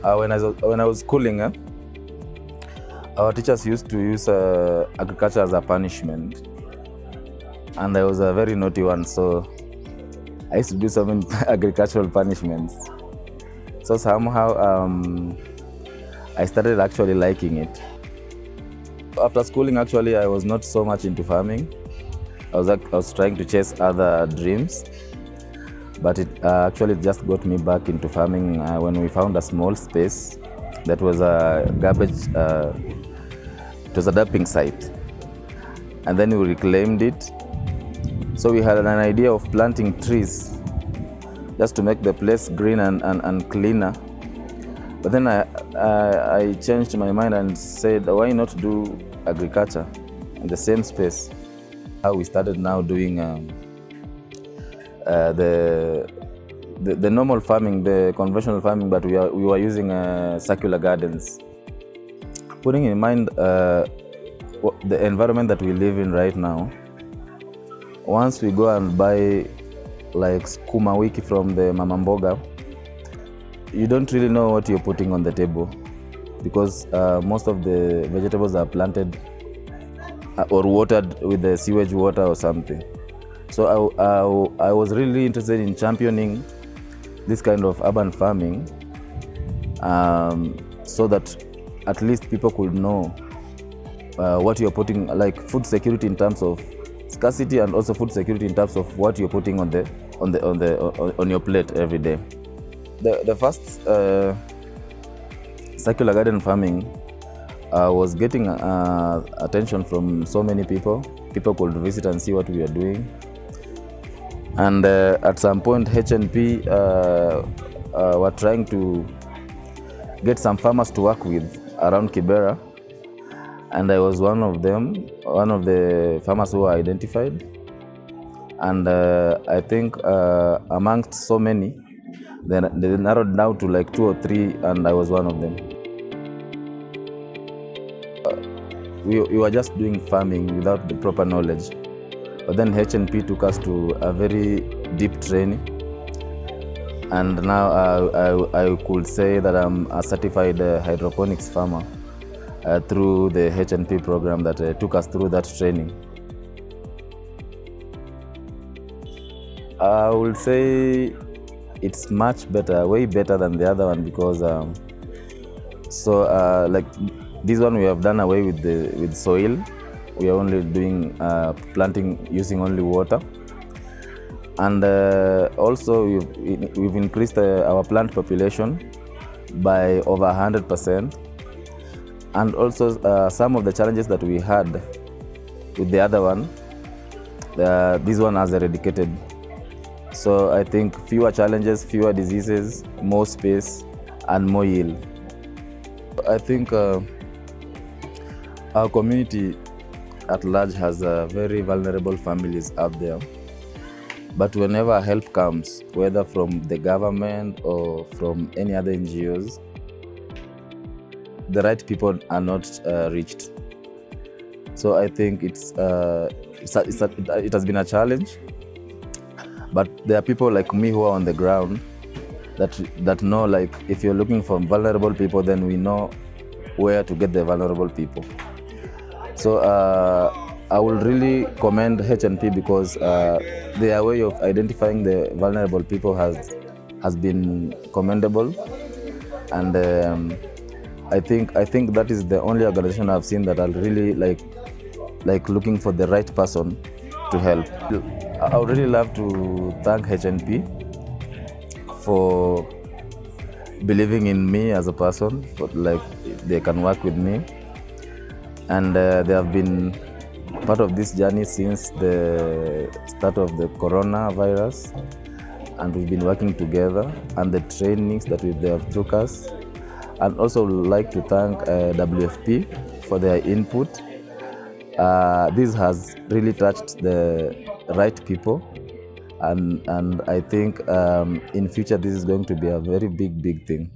When I was schooling, our teachers used to use agriculture as a punishment, and I was a very naughty one, so I used to do so many agricultural punishments. So somehow I started actually liking it. After schooling, actually, I was not so much into farming. I was trying to chase other dreams, but it actually just got me back into farming when we found a small space that was a garbage. It was a dumping site, and then we reclaimed it. So we had an idea of planting trees just to make the place green and cleaner. But then I changed my mind and said, why not do agriculture in the same space? How we started now doing the normal farming, the conventional farming, but we were using circular gardens. Putting in mind the environment that we live in right now, once we go and buy like skuma wiki from the mama mboga, you don't really know what you're putting on the table, because most of the vegetables are planted or watered with the sewage water or something. So I was really interested in championing this kind of urban farming, so that at least people could know what you're putting, like food security in terms of scarcity, and also food security in terms of what you're putting on your plate every day. The first circular garden farming was getting attention from so many people. People could visit and see what we are doing. And at some point, HNP were trying to get some farmers to work with around Kibera. And I was one of them, one of the farmers who were identified. And I think amongst so many, they narrowed down to like 2 or 3, and I was one of them. We were just doing farming without the proper knowledge. But then HNP took us to a very deep training. And now I could say that I'm a certified hydroponics farmer through the HNP program that took us through that training. I would say it's much better, way better than the other one, because like this one we have done away with soil. We are only doing planting using only water, and also we've increased our plant population by over 100%. And also some of the challenges that we had with the other one, this one has eradicated. So I think fewer challenges, fewer diseases, more space, and more yield. I think our community at large has very vulnerable families out there. But whenever help comes, whether from the government or from any other NGOs, the right people are not reached. So I think it has been a challenge. But there are people like me who are on the ground that know, like, if you're looking for vulnerable people, then we know where to get the vulnerable people. So I will really commend HNP, because their way of identifying the vulnerable people has been commendable, and I think that is the only organization I've seen that are really like looking for the right person to help. I would really love to thank HNP for believing in me as a person, like they can work with me, and they have been part of this journey since the start of the coronavirus, and we've been working together, and the trainings that they have took us. I'd also like to thank WFP for their input. This has really touched the right people, and I think in future this is going to be a very big thing.